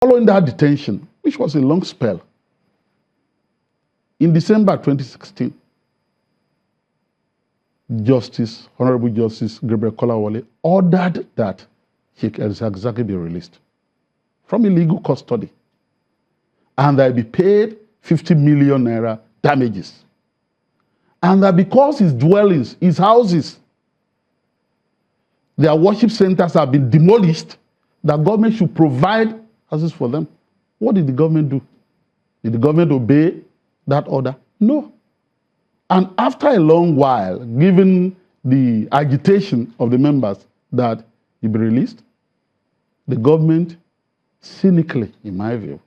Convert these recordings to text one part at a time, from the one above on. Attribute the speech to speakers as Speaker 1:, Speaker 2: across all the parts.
Speaker 1: Following that detention, which was a long spell, in December 2016, Honorable Justice Gabriel Kolawole ordered that Sheikh El-Zakzaky be released from illegal custody and that he be paid 50 million naira damages. And that because his dwellings, his houses, their worship centers have been demolished, the government should provide houses for them. What did the government do? Did the government obey that order? No. And after a long while, given the agitation of the members that he be released, the government cynically, in my view,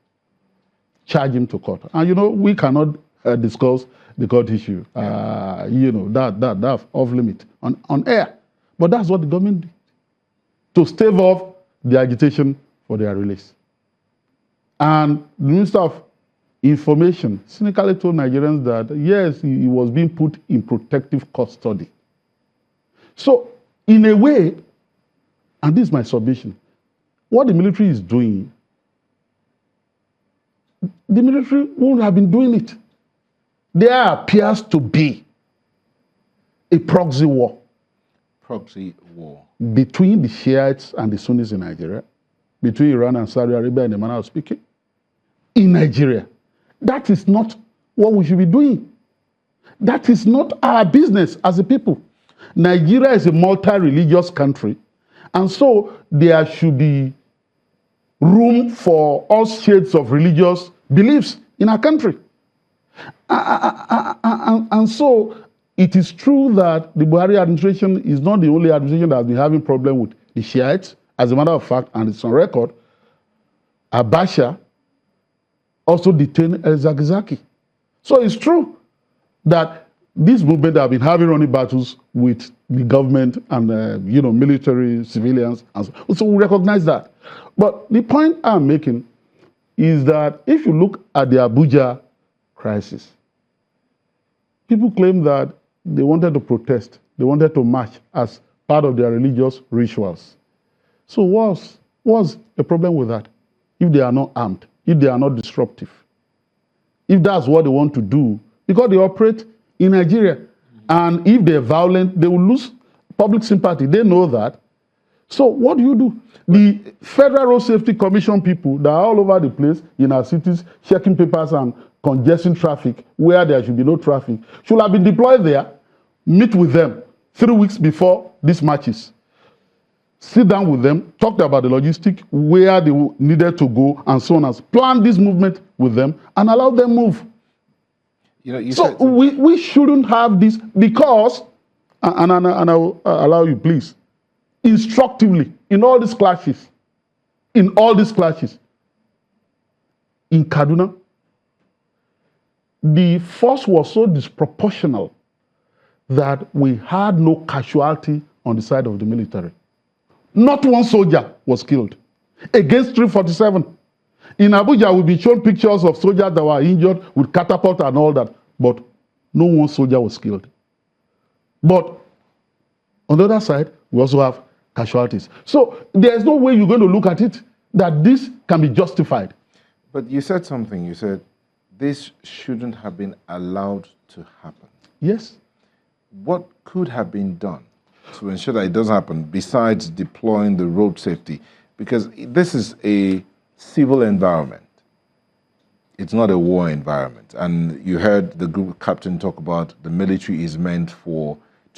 Speaker 1: charged him to court. And you know, we cannot discuss the court issue. You know, that's off limit on air. But that's what the government did to stave off the agitation for their release. And the Minister of Information cynically told Nigerians that, yes, he was being put in protective custody. So, in a way, and this is my submission, what the military is doing, the military wouldn't have been doing it. There appears to be a proxy war.
Speaker 2: Proxy war.
Speaker 1: Between the Shiites and the Sunnis in Nigeria, between Iran and Saudi Arabia in the manner of speaking, in Nigeria. That is not what we should be doing. That is not our business as a people. Nigeria is a multi-religious country, and so there should be room for all shades of religious beliefs in our country. And so it is true that the Buhari administration is not the only administration that has been having problem with the Shiites. As a matter of fact, and it's on record, Abacha also detained El-Zakzaky. So it's true that this movement have been having running battles with the government and you know, military, civilians, and so we recognize that. But the point I'm making is that if you look at the Abuja crisis, people claim that they wanted to protest, they wanted to march as part of their religious rituals. So what's the problem with that? If they are not armed, if they are not disruptive, if that's what they want to do, because they operate in Nigeria, and if they're violent, they will lose public sympathy. They know that. So what do? The Federal Road Safety Commission people that are all over the place in our cities, checking papers and congesting traffic where there should be no traffic, should have been deployed there, meet with them 3 weeks before these matches. Sit down with them, talk about the logistics, where they needed to go, and so on. Plan this movement with them and allow them move.
Speaker 2: You know,
Speaker 1: so we shouldn't have this because, and I'll allow you, please, instructively, in all these clashes, in Kaduna, the force was so disproportional that we had no casualty on the side of the military. Not one soldier was killed against 347. In Abuja, we've been shown pictures of soldiers that were injured with catapult and all that, but no one soldier was killed. But on the other side, we also have casualties. So there's no way you're going to look at it that this can be justified.
Speaker 2: But you said something. You said this shouldn't have been allowed to happen.
Speaker 1: Yes.
Speaker 2: What could have been done to ensure that it doesn't happen besides deploying the road safety? Because this is a civil environment. It's not a war environment. And you heard the group captain talk about the military is meant to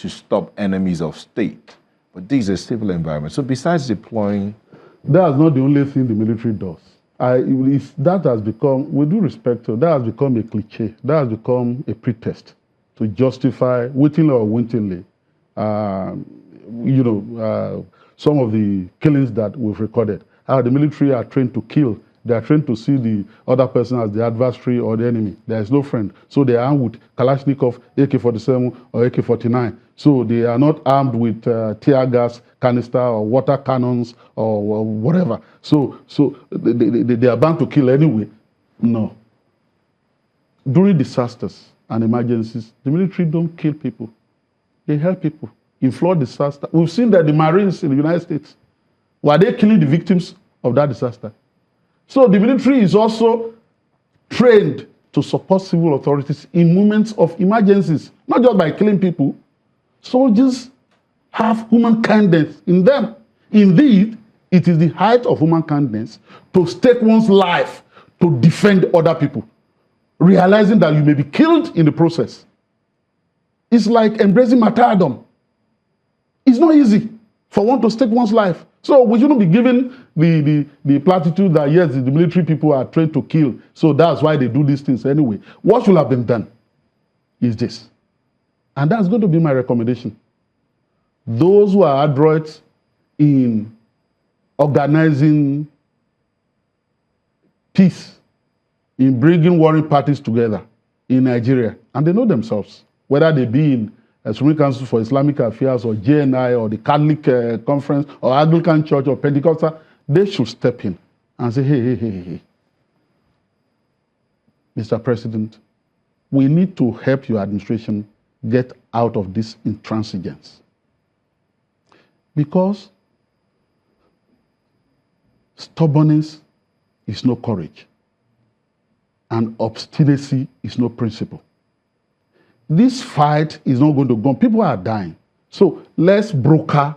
Speaker 2: stop enemies of state. But this is a civil environment. So besides deploying...
Speaker 1: That's not the only thing the military does. That has become, with due respect to, that has become a cliche. That has become a pretext to justify, wittingly or wantonly, some of the killings that we've recorded. How the military are trained to kill. They are trained to see the other person as the adversary or the enemy. There is no friend. So they are armed with Kalashnikov, AK-47 or AK-49. So they are not armed with tear gas canister or water cannons or whatever. So they are bound to kill anyway. No. During disasters and emergencies, the military don't kill people. They help people. In flood disaster, we've seen that the Marines in the United States, were they killing the victims of that disaster? So the military is also trained to support civil authorities in moments of emergencies, not just by killing people. Soldiers have human kindness in them. Indeed, it is the height of human kindness to stake one's life to defend other people, realizing that you may be killed in the process. It's like embracing martyrdom. It's not easy for one to stake one's life. So we shouldn't be given the platitude that yes, the military people are trained to kill, so that's why they do these things anyway. What should have been done is this. And that's going to be my recommendation. Those who are adroit in organizing peace, in bringing warring parties together in Nigeria, and they know themselves, whether they be in Supreme Council for Islamic Affairs or JNI or the Catholic Conference or Anglican Church or Pentecostal, they should step in and say, hey, Mr. President, we need to help your administration get out of this intransigence. Because stubbornness is no courage, and obstinacy is no principle. This fight is not going to go on. People are dying. So let's broker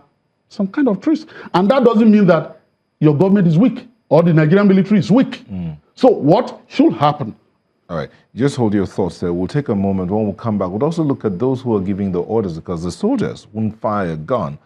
Speaker 1: some kind of truce. And that doesn't mean that your government is weak or the Nigerian military is weak. So what should happen?
Speaker 2: All right, just hold your thoughts there. We'll take a moment. When we come back, we'll also look at those who are giving the orders, because the soldiers won't fire a gun